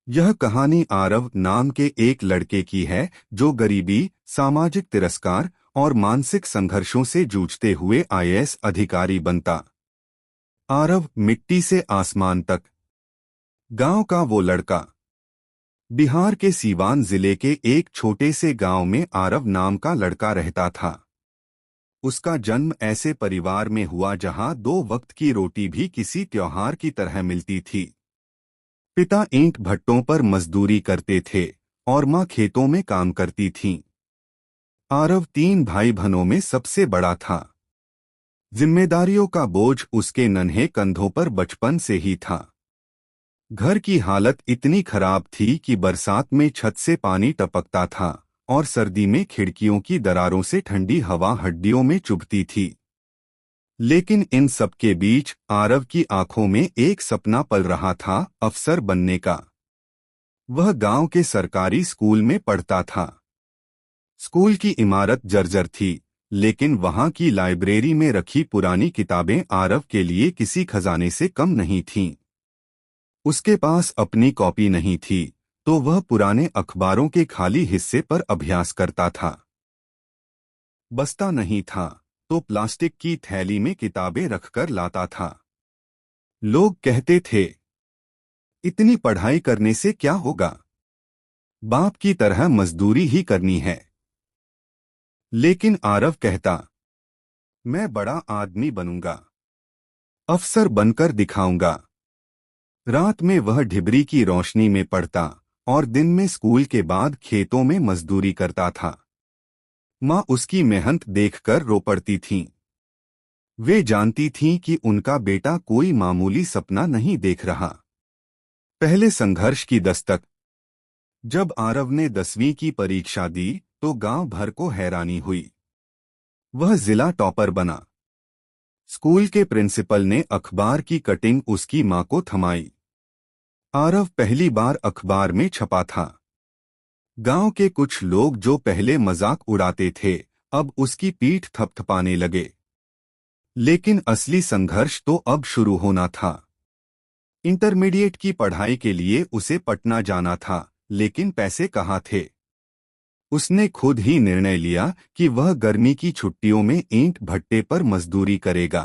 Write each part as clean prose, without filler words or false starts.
यह कहानी आरव नाम के एक लड़के की है जो गरीबी, सामाजिक तिरस्कार और मानसिक संघर्षों से जूझते हुए आईएएस अधिकारी बनता। आरव मिट्टी से आसमान तक। गांव का वो लड़का। बिहार के सीवान जिले के एक छोटे से गांव में आरव नाम का लड़का रहता था। उसका जन्म ऐसे परिवार में हुआ जहां 2 वक्त की रोटी भी किसी त्योहार की तरह मिलती थी। पिता ईंट भट्टों पर मजदूरी करते थे और माँ खेतों में काम करती थीं। आरव 3 भाई बहनों में सबसे बड़ा था। जिम्मेदारियों का बोझ उसके नन्हे कंधों पर बचपन से ही था। घर की हालत इतनी खराब थी कि बरसात में छत से पानी टपकता था और सर्दी में खिड़कियों की दरारों से ठंडी हवा हड्डियों में चुभती थी। लेकिन इन सब के बीच आरव की आंखों में एक सपना पल रहा था, अफसर बनने का। वह गांव के सरकारी स्कूल में पढ़ता था। स्कूल की इमारत जर्जर थी, लेकिन वहां की लाइब्रेरी में रखी पुरानी किताबें आरव के लिए किसी खजाने से कम नहीं थीं। उसके पास अपनी कॉपी नहीं थी, तो वह पुराने अखबारों के खाली हिस्से पर अभ्यास करता था। बस्ता नहीं था, तो प्लास्टिक की थैली में किताबें रखकर लाता था। लोग कहते थे, इतनी पढ़ाई करने से क्या होगा, बाप की तरह मजदूरी ही करनी है। लेकिन आरव कहता, मैं बड़ा आदमी बनूंगा, अफसर बनकर दिखाऊंगा। रात में वह ढिबरी की रोशनी में पढ़ता और दिन में स्कूल के बाद खेतों में मजदूरी करता था। माँ उसकी मेहनत देखकर रो पड़ती थीं। वे जानती थीं कि उनका बेटा कोई मामूली सपना नहीं देख रहा। पहले संघर्ष की दस्तक। जब आरव ने 10वीं की परीक्षा दी तो गांव भर को हैरानी हुई। वह जिला टॉपर बना। स्कूल के प्रिंसिपल ने अखबार की कटिंग उसकी मां को थमाई। आरव पहली बार अखबार में छपा था। गांव के कुछ लोग जो पहले मजाक उड़ाते थे, अब उसकी पीठ थपथपाने लगे। लेकिन असली संघर्ष तो अब शुरू होना था। इंटरमीडिएट की पढ़ाई के लिए उसे पटना जाना था, लेकिन पैसे कहाँ थे। उसने खुद ही निर्णय लिया कि वह गर्मी की छुट्टियों में ईंट भट्टे पर मजदूरी करेगा।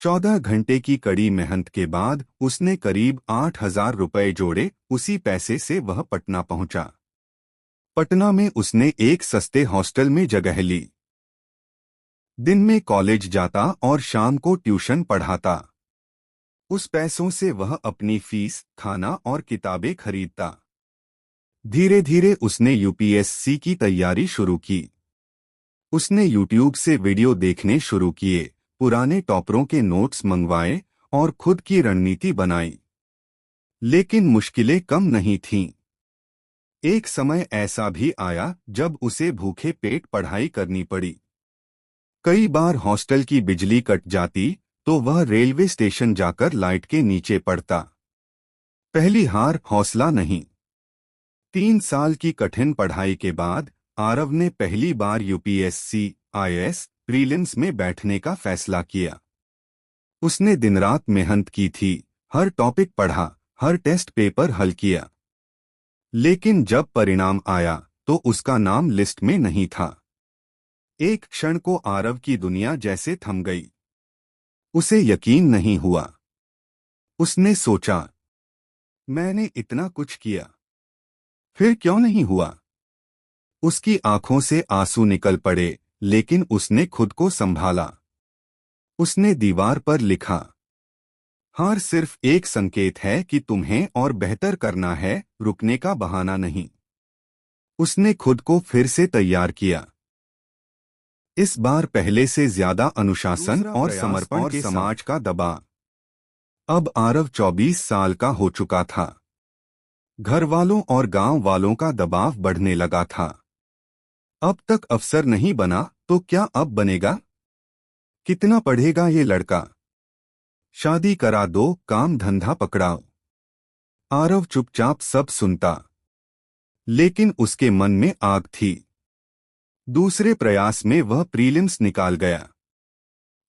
14 घंटे की कड़ी मेहनत के बाद उसने करीब 8,000 रुपए जोड़े। उसी पैसे से वह पटना पहुंचा। पटना में उसने एक सस्ते हॉस्टल में जगह ली। दिन में कॉलेज जाता और शाम को ट्यूशन पढ़ाता। उस पैसों से वह अपनी फीस, खाना और किताबें खरीदता। धीरे धीरे उसने यूपीएससी की तैयारी शुरू की। उसने यूट्यूब से वीडियो देखने शुरू किए, पुराने टॉपरों के नोट्स मंगवाए और खुद की रणनीति बनाई। लेकिन मुश्किलें कम नहीं थीं। एक समय ऐसा भी आया जब उसे भूखे पेट पढ़ाई करनी पड़ी। कई बार हॉस्टल की बिजली कट जाती तो वह रेलवे स्टेशन जाकर लाइट के नीचे पड़ता। पहली हार हौसला नहीं। 3 साल की कठिन पढ़ाई के बाद आरव ने पहली बार यूपीएससी आईएएस प्रीलिम्स में बैठने का फैसला किया। उसने दिन रात मेहनत की थी, हर टॉपिक पढ़ा, हर टेस्ट पेपर हल किया। लेकिन जब परिणाम आया तो उसका नाम लिस्ट में नहीं था। एक क्षण को आरव की दुनिया जैसे थम गई। उसे यकीन नहीं हुआ। उसने सोचा, मैंने इतना कुछ किया, फिर क्यों नहीं हुआ। उसकी आंखों से आंसू निकल पड़े, लेकिन उसने खुद को संभाला। उसने दीवार पर लिखा, हार सिर्फ एक संकेत है कि तुम्हें और बेहतर करना है, रुकने का बहाना नहीं। उसने खुद को फिर से तैयार किया। इस बार पहले से ज्यादा अनुशासन और समर्पण के समाज का दबाव। अब आरव 24 साल का हो चुका था। घर वालों और गांव वालों का दबाव बढ़ने लगा था। अब तक अफसर नहीं बना तो क्या अब बनेगा। कितना पढ़ेगा ये लड़का। शादी करा दो, काम धंधा पकड़ाओ। आरव चुपचाप सब सुनता। लेकिन उसके मन में आग थी। दूसरे प्रयास में वह प्रीलिम्स निकाल गया।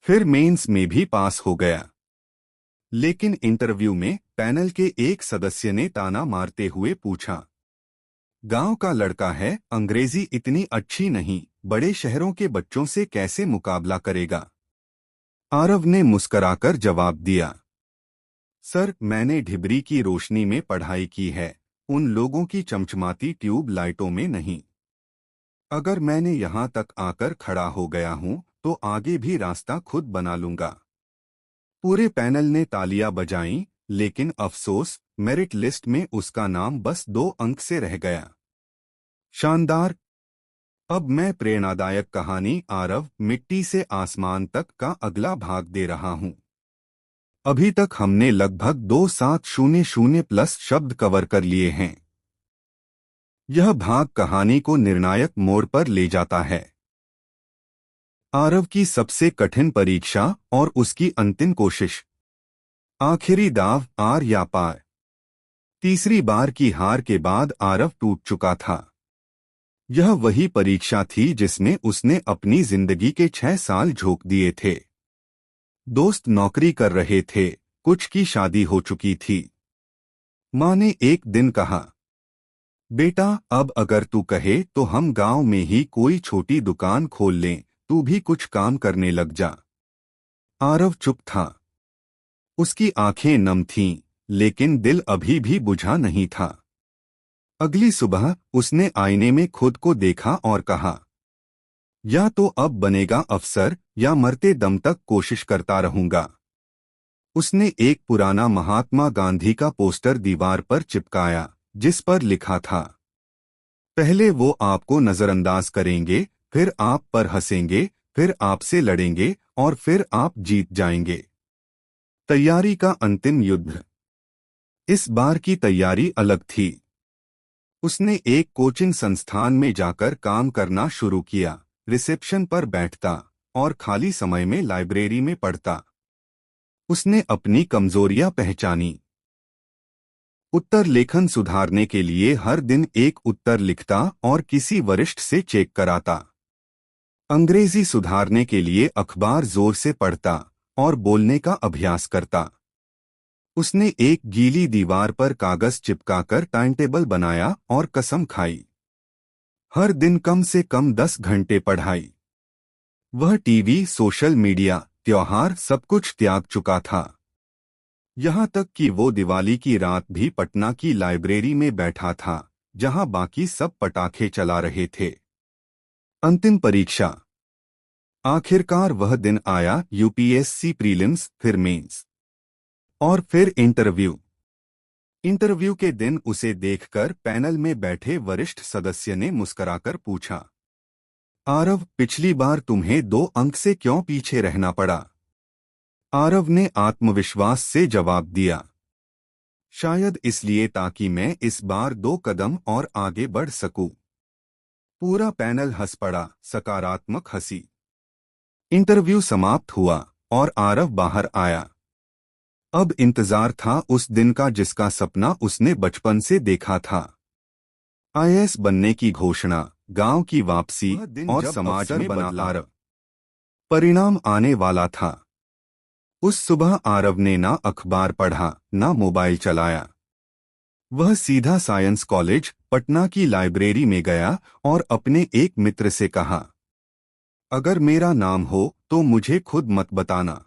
फिर मेंस में भी पास हो गया। लेकिन इंटरव्यू में पैनल के एक सदस्य ने ताना मारते हुए पूछा। गांव का लड़का है, अंग्रेजी इतनी अच्छी नहीं, बड़े शहरों के बच्चों से कैसे मुकाबला करेगा? आरव ने मुस्कराकर जवाब दिया, सर, मैंने ढिबरी की रोशनी में पढ़ाई की है, उन लोगों की चमचमाती ट्यूब लाइटों में नहीं। अगर मैंने यहाँ तक आकर खड़ा हो गया हूँ तो आगे भी रास्ता खुद बना लूंगा। पूरे पैनल ने तालियां बजाईं, लेकिन अफसोस, मेरिट लिस्ट में उसका नाम बस 2 अंक से रह गया। शानदार। अब मैं प्रेरणादायक कहानी आरव मिट्टी से आसमान तक का अगला भाग दे रहा हूँ। अभी तक हमने लगभग 2700 प्लस शब्द कवर कर लिए हैं। यह भाग कहानी को निर्णायक मोड़ पर ले जाता है। आरव की सबसे कठिन परीक्षा और उसकी अंतिम कोशिश। आखिरी दाव, आर या पार। तीसरी बार की हार के बाद आरव टूट चुका था। यह वही परीक्षा थी जिसमें उसने अपनी जिंदगी के 6 साल झोंक दिए थे। दोस्त नौकरी कर रहे थे, कुछ की शादी हो चुकी थी। माँ ने एक दिन कहा, बेटा, अब अगर तू कहे तो हम गांव में ही कोई छोटी दुकान खोल लें, तू भी कुछ काम करने लग जा। आरव चुप था। उसकी आंखें नम थीं, लेकिन दिल अभी भी बुझा नहीं था। अगली सुबह उसने आईने में खुद को देखा और कहा, या तो अब बनेगा अफसर या मरते दम तक कोशिश करता रहूंगा। उसने एक पुराना महात्मा गांधी का पोस्टर दीवार पर चिपकाया, जिस पर लिखा था, पहले वो आपको नजरअंदाज करेंगे, फिर आप पर हंसेंगे, फिर आपसे लड़ेंगे और फिर आप जीत जाएंगे। तैयारी का अंतिम युद्ध। इस बार की तैयारी अलग थी। उसने एक कोचिंग संस्थान में जाकर काम करना शुरू किया, रिसेप्शन पर बैठता और खाली समय में लाइब्रेरी में पढ़ता। उसने अपनी कमजोरियां पहचानी। उत्तर लेखन सुधारने के लिए हर दिन एक उत्तर लिखता और किसी वरिष्ठ से चेक कराता। अंग्रेजी सुधारने के लिए अखबार जोर से पढ़ता और बोलने का अभ्यास करता। उसने एक गीली दीवार पर कागज चिपकाकर टाइम टेबल बनाया और कसम खाई, हर दिन कम से कम 10 घंटे पढ़ाई। वह टीवी, सोशल मीडिया, त्योहार सब कुछ त्याग चुका था। यहाँ तक कि वो दिवाली की रात भी पटना की लाइब्रेरी में बैठा था, जहाँ बाकी सब पटाखे चला रहे थे। अंतिम परीक्षा। आखिरकार वह दिन आया, यूपीएससी प्रीलिम्स, फिर मेंस और फिर इंटरव्यू। इंटरव्यू के दिन उसे देखकर पैनल में बैठे वरिष्ठ सदस्य ने मुस्कुराकर पूछा, आरव, पिछली बार तुम्हें 2 अंक से क्यों पीछे रहना पड़ा? आरव ने आत्मविश्वास से जवाब दिया, शायद इसलिए ताकि मैं इस बार 2 कदम और आगे बढ़ सकूं। पूरा पैनल हंस पड़ा, सकारात्मक हंसी। इंटरव्यू समाप्त हुआ और आरव बाहर आया। अब इंतजार था उस दिन का जिसका सपना उसने बचपन से देखा था। आईएएस बनने की घोषणा, गांव की वापसी और समाज में बना आरव। परिणाम आने वाला था। उस सुबह आरव ने ना अखबार पढ़ा, ना मोबाइल चलाया। वह सीधा साइंस कॉलेज, पटना की लाइब्रेरी में गया और अपने एक मित्र से कहा, अगर मेरा नाम हो तो मुझे खुद मत बताना,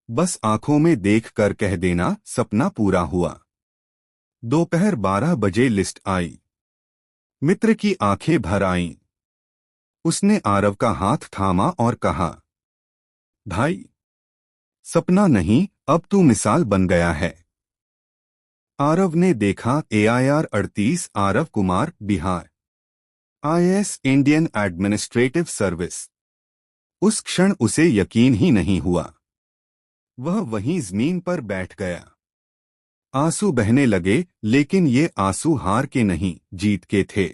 बस आंखों में देख कर कह देना सपना पूरा हुआ। दोपहर 12 बजे लिस्ट आई। मित्र की आंखें भर आईं। उसने आरव का हाथ थामा और कहा, भाई, सपना नहीं, अब तू मिसाल बन गया है। आरव ने देखा AIR 38, Aarav Kumar, Bihar, IAS, Indian administrative service. उस क्षण उसे यकीन ही नहीं हुआ। वह वहीं जमीन पर बैठ गया। आंसू बहने लगे, लेकिन ये आंसू हार के नहीं, जीत के थे।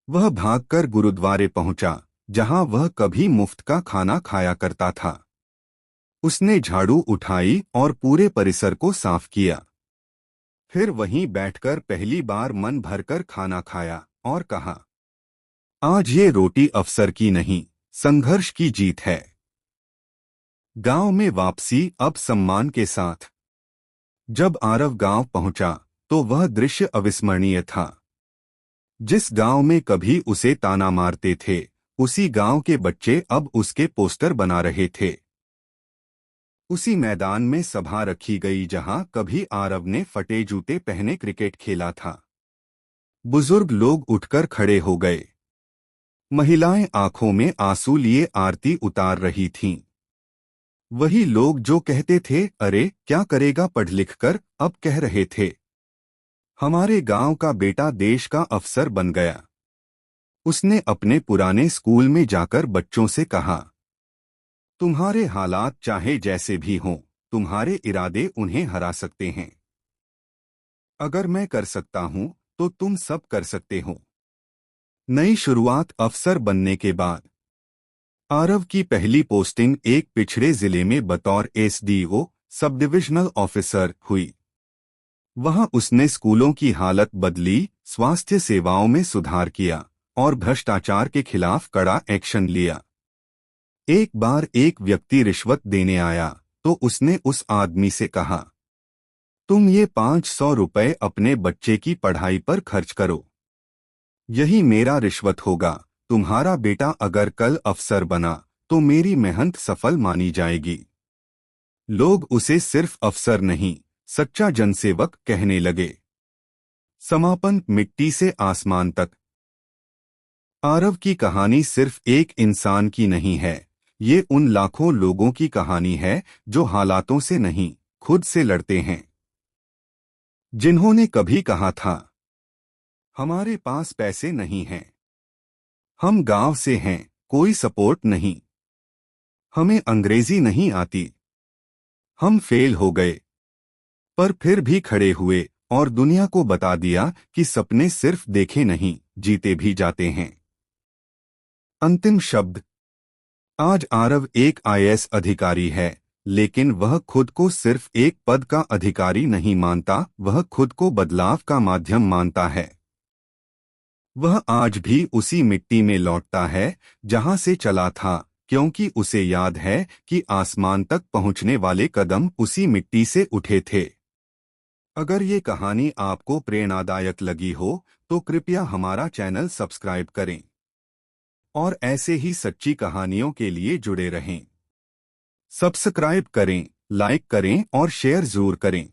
वह भागकर गुरुद्वारे पहुंचा, जहां वह कभी मुफ्त का खाना खाया करता था। उसने झाड़ू उठाई और पूरे परिसर को साफ किया। फिर वहीं बैठकर पहली बार मन भरकर खाना खाया और कहा, आज ये रोटी अफसर की नहीं, संघर्ष की जीत है। गांव में वापसी, अब सम्मान के साथ। जब आरव गांव पहुंचा तो वह दृश्य अविस्मरणीय था। जिस गांव में कभी उसे ताना मारते थे, उसी गांव के बच्चे अब उसके पोस्टर बना रहे थे। उसी मैदान में सभा रखी गई जहां कभी आरव ने फटे जूते पहने क्रिकेट खेला था। बुजुर्ग लोग उठकर खड़े हो गए। महिलाएं आंखों में आंसू लिए आरती उतार रही थीं। वही लोग जो कहते थे, अरे क्या करेगा पढ़ लिख कर, अब कह रहे थे, हमारे गांव का बेटा देश का अफसर बन गया। उसने अपने पुराने स्कूल में जाकर बच्चों से कहा, तुम्हारे हालात चाहे जैसे भी हों, तुम्हारे इरादे उन्हें हरा सकते हैं। अगर मैं कर सकता हूं तो तुम सब कर सकते हो। नई शुरुआत। अफसर बनने के बाद आरव की पहली पोस्टिंग एक पिछड़े जिले में बतौर एसडीओ सब डिविजनल ऑफिसर हुई। वहां उसने स्कूलों की हालत बदली, स्वास्थ्य सेवाओं में सुधार किया और भ्रष्टाचार के खिलाफ कड़ा एक्शन लिया। एक बार एक व्यक्ति रिश्वत देने आया तो उसने उस आदमी से कहा, तुम ये 500 रुपए अपने बच्चे की पढ़ाई पर खर्च करो। यही मेरा रिश्वत होगा। तुम्हारा बेटा अगर कल अफसर बना तो मेरी मेहनत सफल मानी जाएगी। लोग उसे सिर्फ अफसर नहीं, सच्चा जनसेवक कहने लगे। समापन। मिट्टी से आसमान तक। आरव की कहानी सिर्फ एक इंसान की नहीं है, ये उन लाखों लोगों की कहानी है जो हालातों से नहीं, खुद से लड़ते हैं। जिन्होंने कभी कहा था, हमारे पास पैसे नहीं हैं, हम गांव से हैं, कोई सपोर्ट नहीं, हमें अंग्रेजी नहीं आती, हम फेल हो गए, पर फिर भी खड़े हुए और दुनिया को बता दिया कि सपने सिर्फ देखे नहीं, जीते भी जाते हैं। अंतिम शब्द। आज आरव एक आईएएस अधिकारी है, लेकिन वह खुद को सिर्फ एक पद का अधिकारी नहीं मानता, वह खुद को बदलाव का माध्यम मानता है। वह आज भी उसी मिट्टी में लौटता है जहां से चला था, क्योंकि उसे याद है कि आसमान तक पहुंचने वाले कदम उसी मिट्टी से उठे थे। अगर ये कहानी आपको प्रेरणादायक लगी हो तो कृपया हमारा चैनल सब्सक्राइब करें और ऐसे ही सच्ची कहानियों के लिए जुड़े रहें। सब्सक्राइब करें, लाइक करें और शेयर जरूर करें।